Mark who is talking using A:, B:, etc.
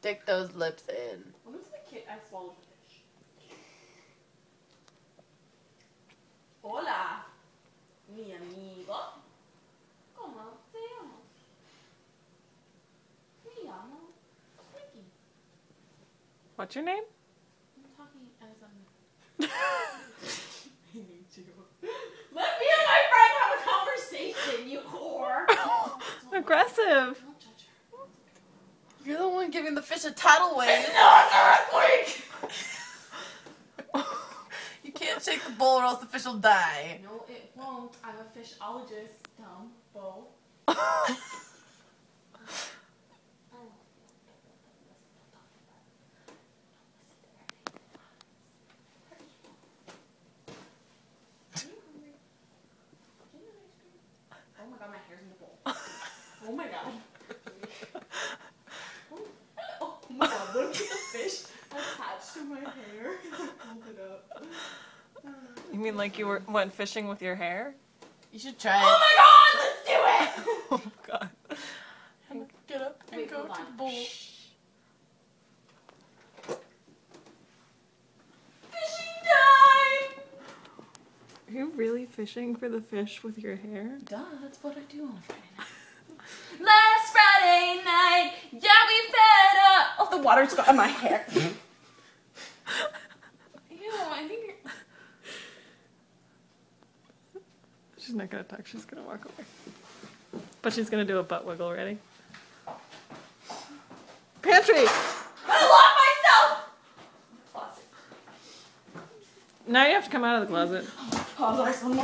A: Stick those lips in.
B: When was the kid I swallowed the fish? Hola, mi amigo. ¿Cómo te llamas? Me llamo Ricky.
C: What's your name?
B: I'm talking as I need you. Let me and my friend have a conversation, you whore.
C: Aggressive.
B: Don't judge her.
A: You're the one giving the fish a tidal wave.
B: It's not an earthquake!
A: You can't shake the bowl or else the fish will die.
B: No, it won't. I'm a fishologist, Dumbo. Oh my god, my hair's in the bowl. Oh my god. Oh my god, look at the fish attached to my hair. Hold it up.
C: You mean like you went fishing with your hair?
A: You should try it.
B: Oh my god, let's do it!
C: Oh god.
A: Get up and
B: Wait,
A: go
B: hold
A: to
B: on.
A: the bowl.
B: Fishing time!
C: Are you really fishing for the fish with your hair?
A: Duh, that's what I do on Friday night.
B: Last Friday night, yeah, we fed up. Oh, the water's got in my hair. Ew, I think you're...
C: She's not gonna talk, she's gonna walk away. But she's gonna do a butt wiggle, ready? Pantry!
B: I locked myself! Closet.
C: Now you have to come out of the closet.
B: Pause.